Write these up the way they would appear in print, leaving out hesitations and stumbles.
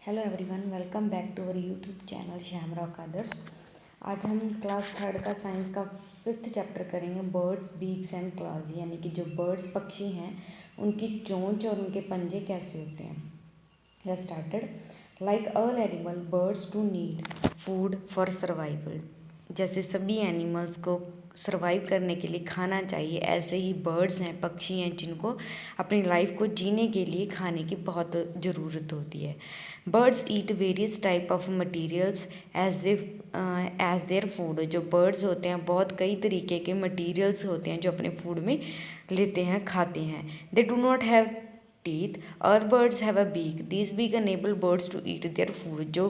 Hello everyone, welcome back to our YouTube channel Shyam rock Adarsh. आज हम class third का science का 5th चैप्टर करेंगे, बर्ड्स बीक्स एंड क्लॉज, यानी कि जो बर्ड्स पक्षी हैं उनकी चोंच और उनके पंजे कैसे होते हैं। Let's started. Like all animal, birds too need food for survival. जैसे सभी एनिमल्स को सर्वाइव करने के लिए खाना चाहिए, ऐसे ही बर्ड्स हैं, पक्षी हैं, जिनको अपनी लाइफ को जीने के लिए खाने की बहुत ज़रूरत होती है। Birds eat various type of materials as their food. जो बर्ड्स होते हैं बहुत कई तरीके के मटीरियल्स होते हैं जो अपने फूड में लेते हैं, खाते हैं। They do not have teeth और birds have a beak. This beak enable birds to eat their food. जो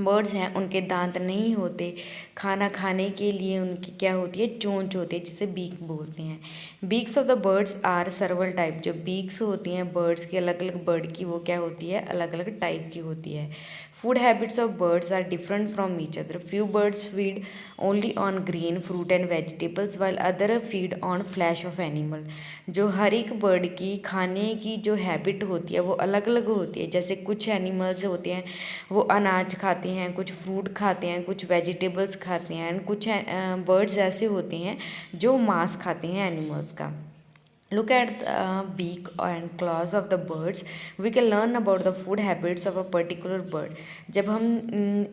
बर्ड्स हैं उनके दांत नहीं होते, खाना खाने के लिए उनकी क्या होती है, चोंच होती है, जिसे बीक बोलते हैं। Beaks of the birds are several type. जो बीक्स होती हैं बर्ड्स की, अलग अलग बर्ड की, वो क्या होती है, अलग अलग टाइप की होती है। Food habits of birds are different from each other. Few birds feed only on green fruit and vegetables while other feed on flesh of animal. जो हर एक बर्ड की खाने की जो हैबिट होती है वो अलग अलग होती है। जैसे कुछ एनिमल्स होते हैं वो अनाज खाते हैं, कुछ फ्रूट खाते हैं, कुछ वेजिटेबल्स खाते हैं, एंड कुछ बर्ड्स ऐसे होते हैं जो मांस खाते हैं एनिमल्स का। Look at the beak and claws of the birds. We can learn about the food habits of a particular bird. जब हम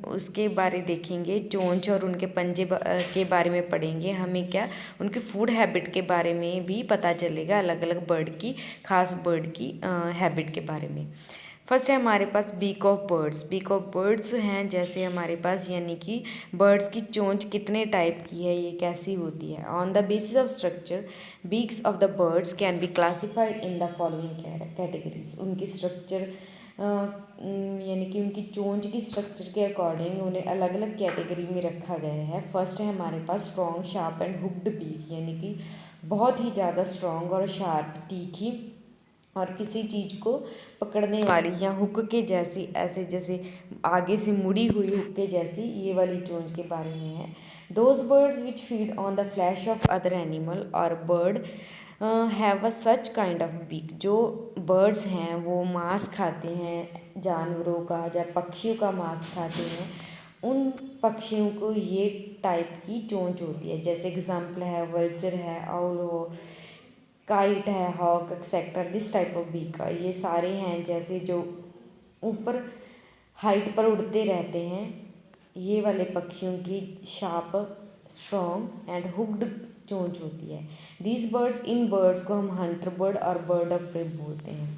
उसके बारे देखेंगे, चोंच और उनके पंजे के बारे में पढ़ेंगे, हमें क्या उनके फूड हैबिट के बारे में भी पता चलेगा, अलग अलग बर्ड की, खास बर्ड की हैबिट के बारे में। फर्स्ट है हमारे पास beak of birds. Beak of birds हैं जैसे हमारे पास, यानी कि बर्ड्स की चोंच कितने टाइप की है, ये कैसी होती है। On the basis of structure, beaks of the birds can be classified in the following categories. उनकी स्ट्रक्चर यानी कि उनकी चोंच की स्ट्रक्चर के अकॉर्डिंग उन्हें अलग अलग कैटेगरी में रखा गया है। फर्स्ट है हमारे पास strong sharp and hooked beak, यानी कि बहुत ही ज़्यादा स्ट्रॉन्ग और शार्प, तीखी और किसी चीज़ को पकड़ने वाली, या हुक के जैसी, ऐसे जैसे आगे से मुड़ी हुई हुक के जैसी, ये वाली चोंच के बारे में है। Those birds which feed on the flesh of other animal और bird have a such kind of beak. जो बर्ड्स हैं वो मांस खाते हैं जानवरों का, या पक्षियों का मांस खाते हैं, उन पक्षियों को ये टाइप की चोंच होती है। जैसे एग्जाम्पल है वल्चर है, आउल हो, काइट है, hawk etcetera, this type of beak. ये सारे हैं जैसे जो ऊपर हाइट पर उड़ते रहते हैं, ये वाले पक्षियों की शार्प, स्ट्रॉन्ग एंड हुक्ड चोंच होती है। दीज बर्ड्स, इन बर्ड्स को हम हंटर बर्ड और बर्ड ऑफ प्रे बोलते हैं।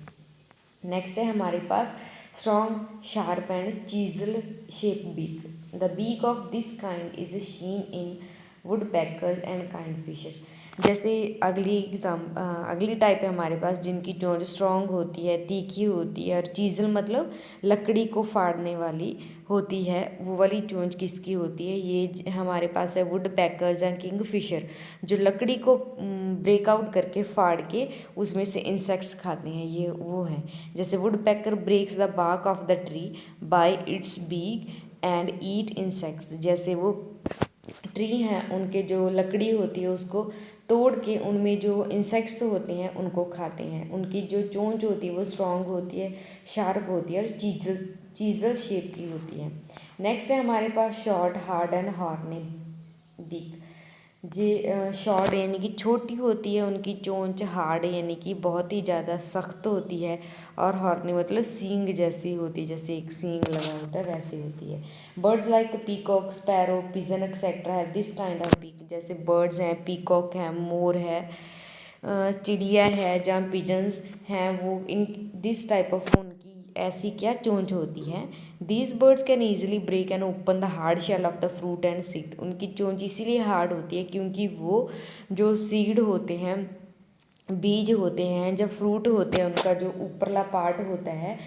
नेक्स्ट है हमारे पास strong sharp and chisel shape beak. The beak of this kind is seen in woodpeckers and kingfisher. जैसे अगली टाइप है हमारे पास जिनकी चोंच स्ट्रॉन्ग होती है, तीखी होती है, और चीजल मतलब लकड़ी को फाड़ने वाली होती है। वो वाली चोंच किसकी होती है, ये हमारे पास है woodpeckers and kingfisher, जो लकड़ी को ब्रेकआउट करके फाड़ के उसमें से इंसेक्ट्स खाते हैं, ये वो हैं। जैसे woodpecker breaks the bark of the tree by its beak and eat insects. जैसे वो ट्री हैं उनके जो लकड़ी होती है उसको तोड़ के उनमें जो इंसेक्ट्स होते हैं उनको खाते हैं। उनकी जो चोंच होती है वो स्ट्रॉन्ग होती है, शार्प होती है, और चीजल शेप की होती है। नेक्स्ट है हमारे पास short hard and horny beak. जे शॉर्ट यानी कि छोटी होती है उनकी चोंच, हार्ड यानी कि बहुत ही ज़्यादा सख्त होती है, और हॉर्नी मतलब सींग जैसी होती है, जैसे एक सींग लगा होता है वैसी होती है। Birds like peacock, sparrow, pigeon etcetera have this kind of beak. जैसे बर्ड्स हैं, पीकॉक है, मोर है, चिड़िया है, जहाँ पिजन्स हैं, वो इन दिस टाइप ऑफ उनकी ऐसी क्या चोंच होती है। These birds can easily break and open the hard shell of the fruit and seed. उनकी चोंच इसीलिए हार्ड होती है क्योंकि वो जो सीड होते हैं, बीज होते हैं, जब फ्रूट होते हैं, उनका जो ऊपरला पार्ट होता है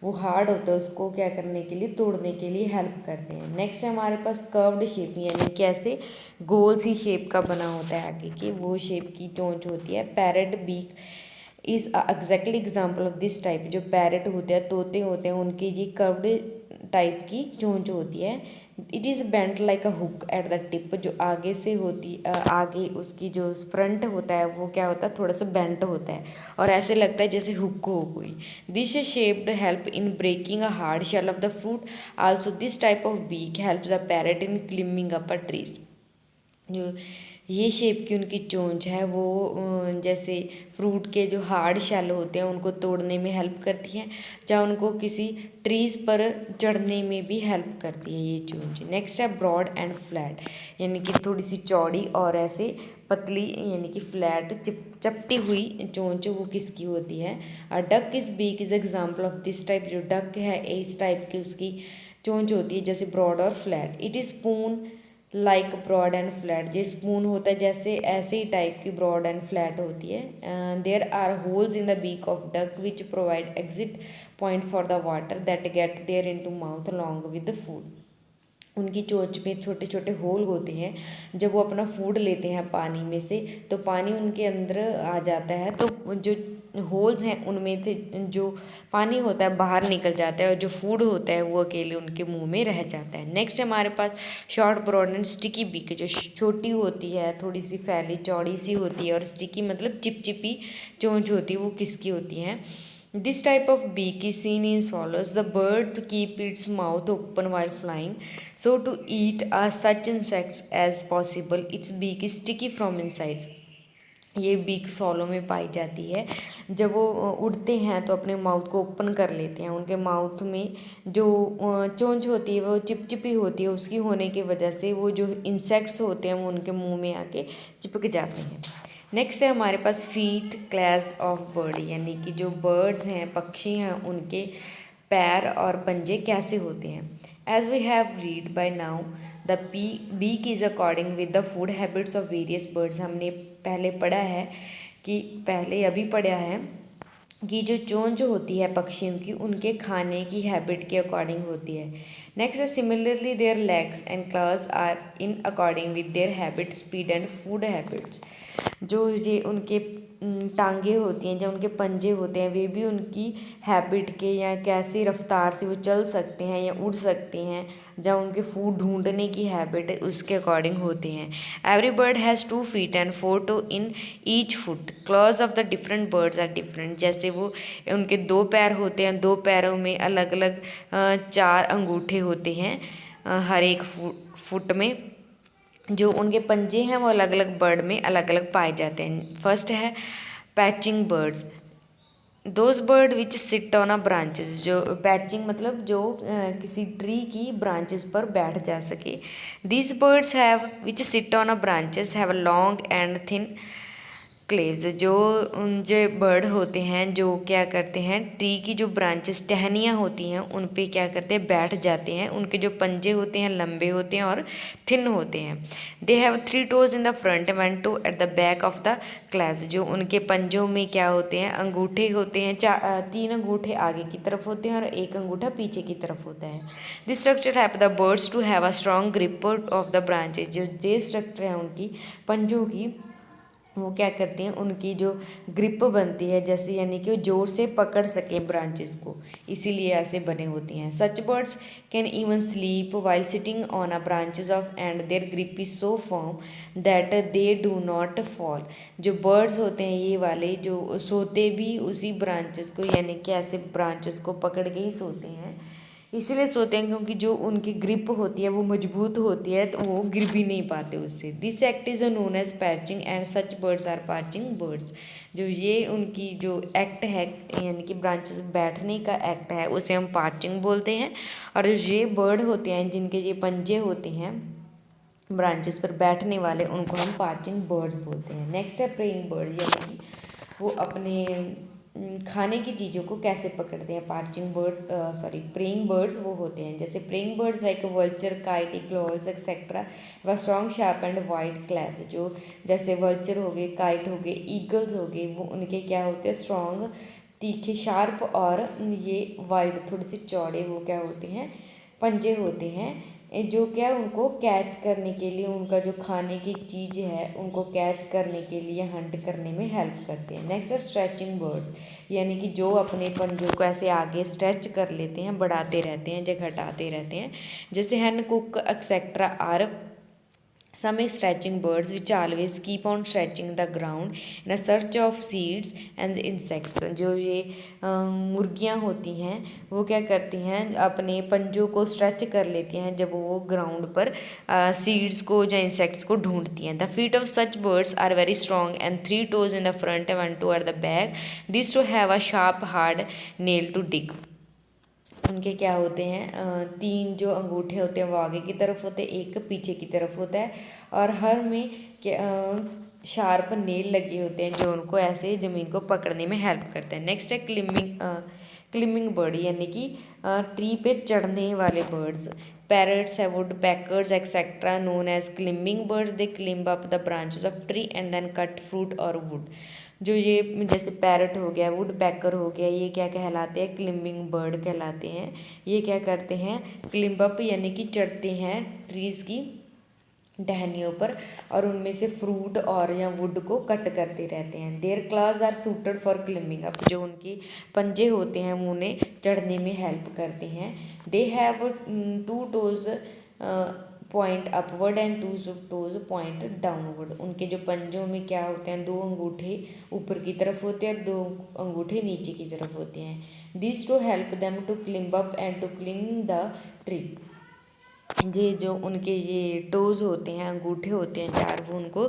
वो हार्ड होता है, उसको क्या करने के लिए, तोड़ने के लिए हेल्प करते हैं। नेक्स्ट है हमारे पास कर्व्ड शेप, यानी कैसे गोल सी शेप का बना होता है आगे की, वो शेप की चोंच होती है। Parrot beak is exactly example of this type. जो पैरेट होते हैं, तोते होते हैं, उनकी ये कर्व्ड टाइप की चोंच होती है। It is bent like a hook at the tip, जो आगे से होती आगे उसकी जो फ्रंट होता है वो क्या होता है, थोड़ा सा बेंट होता है और ऐसे लगता है जैसे हुक हो कोई। This shaped help in breaking a hard shell of the fruit. Also this type of beak helps the parrot in climbing up a trees. जो ये शेप की उनकी चोंच है वो जैसे फ्रूट के जो हार्ड शैल होते हैं उनको तोड़ने में हेल्प करती हैं, चाहे उनको किसी ट्रीज़ पर चढ़ने में भी हेल्प करती है ये चोंच। नेक्स्ट है ब्रॉड एंड फ्लैट, यानी कि थोड़ी सी चौड़ी और ऐसे पतली यानी कि फ्लैट चपटी हुई चोंच वो किसकी होती है। Duck is beak is example of this type. जो डक है इस टाइप की उसकी चोंच होती है जैसे ब्रॉड और flat. It is spoon like broad and flat, जो स्पून होता है जैसे ऐसे ही टाइप की ब्रॉड एंड फ्लैट होती है। There are holes in the beak of duck which provide exit point for the water that get there into mouth along with the food. उनकी चोंच में छोटे छोटे होल होते हैं, जब वो अपना फूड लेते हैं पानी में से तो पानी उनके अंदर आ जाता है, तो जो होल्स हैं उनमें से जो पानी होता है बाहर निकल जाता है और जो फूड होता है वो अकेले उनके मुंह में रह जाता है। नेक्स्ट हमारे पास short broad and sticky beak, जो छोटी होती है, थोड़ी सी फैली चौड़ी सी होती है, और स्टिकी मतलब चिपचिपी चोंच होती है, वो किसकी होती है। This type of beak is seen in swallows. The bird to keep its mouth open while flying, so to eat such insects as possible. Its beak is sticky from inside. ये बीक सॉलो में पाई जाती है। जब वो उड़ते हैं तो अपने माउथ को ओपन कर लेते हैं, उनके माउथ में जो चोंच होती है वो चिपचिपी होती है, उसकी होने की वजह से वो जो इंसेक्ट्स होते हैं वो उनके मुंह में आके चिपक जाते हैं। नेक्स्ट है हमारे पास फीट क्लास ऑफ बर्ड, यानी कि जो बर्ड्स हैं पक्षी हैं उनके पैर और पंजे कैसे होते हैं। As we have read by now the beak is according with the food habits of various birds. हमने पहले पढ़ा है कि पहले अभी पढ़ा है कि जो चोंच होती है पक्षियों की उनके खाने की हैबिट के अकॉर्डिंग होती है। नेक्स्ट है similarly their legs and claws are in according with their habit speed and food habits. जो ये उनके टांगे होती हैं, जो उनके पंजे होते हैं, वे भी उनकी हैबिट के या कैसी रफ्तार से वो चल सकते हैं या उड़ सकते हैं, जब उनके फूड ढूंढने की हैबिट है उसके अकॉर्डिंग होते हैं। Every bird has 2 feet and 4 toe in each foot. Claws of the different birds are different. जैसे वो उनके 2 पैर होते हैं, 2 पैरों में अलग अलग 4 अंगूठे होते हैं हर एक फुट में। जो उनके पंजे हैं वो अलग अलग बर्ड में अलग अलग पाए जाते हैं। फर्स्ट है perching birds, those bird which sit on a branches. जो पैचिंग मतलब जो किसी ट्री की ब्रांचेस पर बैठ जा सके। This birds have which sit on a branches have a long and thin claws. जो बर्ड होते हैं जो क्या करते हैं, ट्री की जो ब्रांचेस टहनियाँ होती हैं उन पे क्या करते हैं, बैठ जाते हैं। उनके जो पंजे होते हैं लंबे होते हैं और थिन होते हैं। They have 3 toes in the front and 2 at the back of the claws. जो उनके पंजों में क्या होते हैं, अंगूठे होते हैं, 3 अंगूठे आगे की तरफ होते हैं और 1 अंगूठा पीछे की तरफ होता है। This structure have the birds to have a strong grip of the branches. जो ये स्ट्रक्चर है उनकी पंजों की, वो क्या करते हैं, उनकी जो ग्रिप बनती है जैसे, यानी कि वो जोर से पकड़ सकें ब्रांचेस को, इसीलिए ऐसे बने होते हैं। Such birds can even sleep while sitting on a branches of and their grip is so firm that they do not fall. जो बर्ड्स होते हैं ये वाले जो सोते भी उसी ब्रांचेस को, यानी कि ऐसे ब्रांचेस को पकड़ के ही सोते हैं, इसीलिए सोते हैं क्योंकि जो उनकी ग्रिप होती है वो मजबूत होती है, तो वो गिर भी नहीं पाते उससे। This act is known as perching and such birds are perching birds. जो ये उनकी जो एक्ट है, यानी कि ब्रांचेस बैठने का एक्ट है, उसे हम पैचिंग बोलते हैं। और ये बर्ड होते हैं जिनके ये पंजे होते हैं ब्रांचेस पर बैठने वाले, उनको हम पैचिंग बर्ड्स बोलते हैं। नेक्स्ट है प्रेइंग बर्ड, यानी कि वो अपने खाने की चीज़ों को कैसे पकड़ते हैं। पार्चिंग बर्ड्स प्रेइंग बर्ड्स वो होते हैं जैसे preying birds like vulture, kite, eagles etcetera व strong sharp and white claws. जो जैसे वल्चर हो गए, काइट हो गए, ईगल्स हो गए, वो उनके क्या होते हैं, स्ट्रॉन्ग, तीखे, शार्प और ये वाइट थोड़े से चौड़े वो क्या होते हैं, पंजे होते हैं। जो क्या उनको कैच करने के लिए, उनका जो खाने की चीज़ है उनको कैच करने के लिए, हंट करने में हेल्प करते हैं। नेक्स्ट है स्ट्रेचिंग बर्ड्स, यानी कि जो अपने पंजों को ऐसे आगे स्ट्रेच कर लेते हैं, बढ़ाते रहते हैं, जगह हटाते रहते हैं। जैसे hen, cock etcetera are some stretching birds which always keep on stretching the ground in a search of seeds and insects। जो ये मुर्गियाँ होती हैं वो क्या करती हैं, अपने पंजों को स्ट्रेच कर लेती हैं जब वो ग्राउंड पर सीड्स को या इंसेक्ट्स को ढूंढती हैं। The feet of such birds are very strong and 3 toes in the front and 1 toe at the back। This to have a sharp hard nail to dig. उनके क्या होते हैं, 3 जो अंगूठे होते हैं वो आगे की तरफ होते हैं, एक पीछे की तरफ होता है, और हर में शार्प नेल लगे होते हैं जो उनको ऐसे ज़मीन को पकड़ने में हेल्प करते हैं। नेक्स्ट है क्लिम्बिंग बर्ड, यानी कि ट्री पे चढ़ने वाले बर्ड्स। पैरट्स है, woodpeckers etcetera known as climbing birds. They climb up the branches of tree and then cut fruit और वुड। जो ये जैसे पैरट हो गया, वुड पैकर हो गया, ये क्या कहलाते हैं, क्लिम्बिंग बर्ड कहलाते हैं। ये क्या करते हैं, क्लिम्ब अप यानी कि चढ़ते हैं ट्रीज़ की टहनियों पर, और उनमें से फ्रूट और या वुड को कट करते रहते हैं। Their claws are suited for climbing up. जो उनके पंजे होते हैं वो उन्हें चढ़ने में हेल्प करते हैं। They have 2 toes point upward and 2 toes point downward. उनके जो पंजों में क्या होते हैं, 2 अंगूठे ऊपर की तरफ होते हैं और 2 अंगूठे नीचे की तरफ होते हैं। This to help them to climb up and to cling the tree. ये जो उनके ये टोज़ होते हैं, अंगूठे होते हैं 4, वो उनको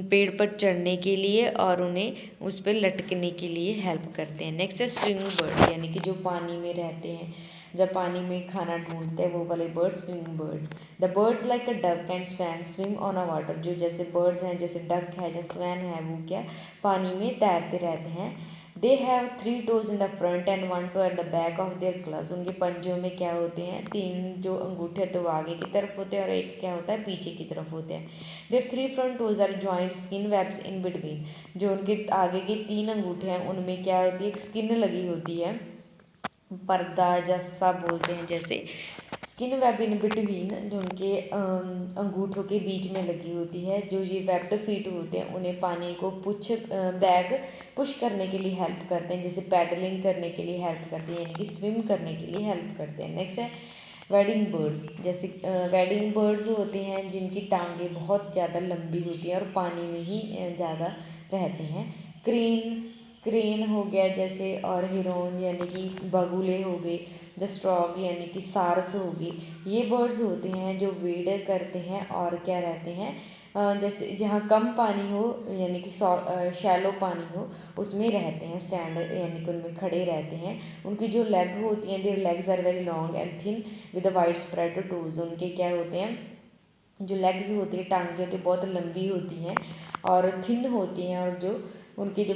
पेड़ पर चढ़ने के लिए और उन्हें उस पर लटकने के लिए हेल्प करते हैं। नेक्स्ट है स्विमिंग बर्ड, यानी कि जो पानी में रहते हैं, जब पानी में खाना ढूंढते हैं वो वाले birds swimming birds. The birds like a duck and swan swim on a water. जो जैसे बर्ड्स हैं, जैसे डक है या स्वैन है, वो क्या पानी में तैरते रहते हैं। They have 3 toes in the front and 1 toe eight the back of their class. उनके पंजों में क्या होते हैं, 3 जो अंगूठे तो वो आगे की तरफ होते हैं और एक क्या होता है पीछे की तरफ होते हैं। Their 3 front toes are joint skin webs in between. जो उनके आगे के 3 अंगूठे हैं उनमें क्या होती है, एक स्किन लगी होती है, पर्दा जैसा बोलते हैं, जैसे स्किन वेब इन बिटवीन, जो उनके अंगूठों के बीच में लगी होती है। जो ये वेब्ड फीट होते हैं उन्हें पानी को बैग पुश करने के लिए हेल्प करते हैं, जैसे पैडलिंग करने के लिए हेल्प करते हैं, यानी कि स्विम करने के लिए हेल्प करते हैं। नेक्स्ट है वेडिंग बर्ड्स। जैसे वेडिंग बर्ड्स होते हैं जिनकी टांगें बहुत ज़्यादा लंबी होती हैं और पानी में ही ज़्यादा रहते हैं। क्रेन हो गया जैसे, और हिरोन यानी कि बगुले हो गए, जस्ट्रॉग यानी कि सारस होगी। ये बर्ड्स होते हैं जो वेड करते हैं और क्या रहते हैं, जैसे जहाँ कम पानी हो यानी कि शैलो पानी हो उसमें रहते हैं। स्टैंड यानी कि उनमें खड़े रहते हैं। उनकी जो लेग होती हैं, their legs are very long and thin with a wide spread toes. उनके क्या होते हैं, जो लेग्स होती है, टांगें होती है, बहुत लंबी होती हैं और थिन होती हैं, और जो उनके जो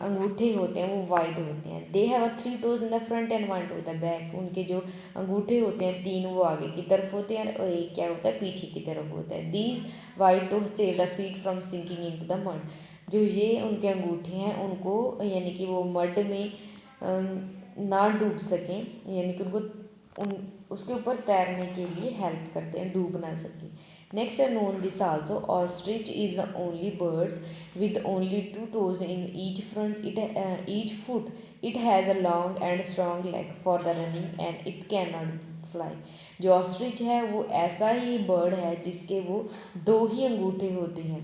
अंगूठे होते हैं वो वाइड होते हैं। They have 3 toes in the front and 1 toe the back. उनके जो अंगूठे होते हैं 3 वो आगे की तरफ होते हैं और एक क्या होता है पीछे की तरफ होता है। These wide to save the feet from sinking into the mud. जो ये उनके अंगूठे हैं उनको यानी कि वो मड में ना डूब सकें, यानी कि उनको उन उसके ऊपर तैरने के लिए हेल्प करते हैं, डूब ना सकें। नेक्स्ट है known this also, ostrich is the only birds with only 2 toes in each foot. It has a long and strong leg for the running and it cannot fly। जो ऑस्ट्रिच है वो ऐसा ही बर्ड है जिसके वो 2 ही अंगूठे होते हैं,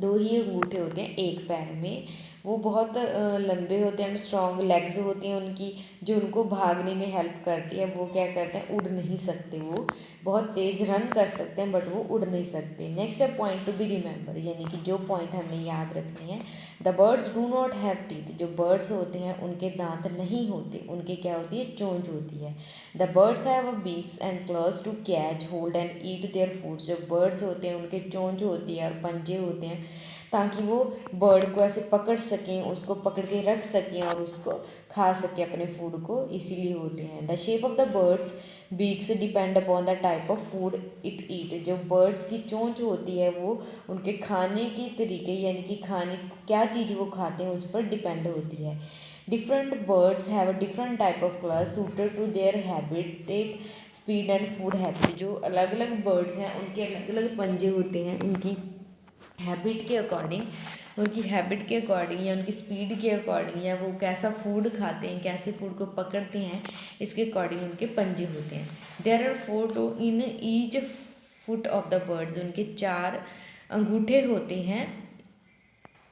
2 ही अंगूठे होते हैं एक पैर में। वो बहुत लंबे होते हैं, स्ट्रॉन्ग लेग्स होती हैं उनकी, जो उनको भागने में हेल्प करती है। वो क्या करते हैं, उड़ नहीं सकते, वो बहुत तेज़ रन कर सकते हैं बट वो उड़ नहीं सकते। नेक्स्ट है पॉइंट टू बी रिमेंबर, यानी कि जो पॉइंट हमने याद रखने हैं। The birds do not have teeth. जो बर्ड्स होते हैं उनके दांत नहीं होते, उनके क्या होती है, चोंच होती है। The birds have beaks and claws to catch hold and eat their food. जो बर्ड्स होते हैं उनके चोंच होती है और पंजे होते हैं ताकि वो बर्ड को ऐसे पकड़ सकें, उसको पकड़ के रख सकें और उसको खा सकें अपने फूड को, इसीलिए होते हैं। The shape of the birds beaks depend upon the type of food it ईट। जो बर्ड्स की चोंच होती है वो उनके खाने के तरीके यानी कि खाने क्या चीज़ वो खाते हैं उस पर डिपेंड होती है। Different birds have a different type of claws suited to their habitat speed and food habit. जो अलग अलग बर्ड्स हैं उनके अलग अलग पंजे होते हैं, उनकी हैबिट के अकॉर्डिंग, उनकी हैबिट के अकॉर्डिंग या उनकी स्पीड के अकॉर्डिंग, या वो कैसा फूड खाते हैं, कैसे फूड को पकड़ते हैं, इसके अकॉर्डिंग उनके पंजे होते हैं। There are 4 toe in each foot of the birds. उनके 4 अंगूठे होते हैं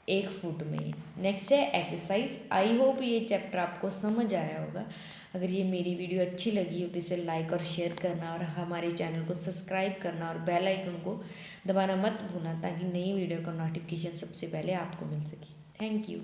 एक फुट में। नेक्स्ट है एक्सरसाइज। आई होप ये चैप्टर आपको समझ आया होगा। अगर ये मेरी वीडियो अच्छी लगी हो तो इसे लाइक और शेयर करना और हमारे चैनल को सब्सक्राइब करना और बेल आइकन को दबाना मत भूलना, ताकि नई वीडियो का नोटिफिकेशन सबसे पहले आपको मिल सके। Thank you.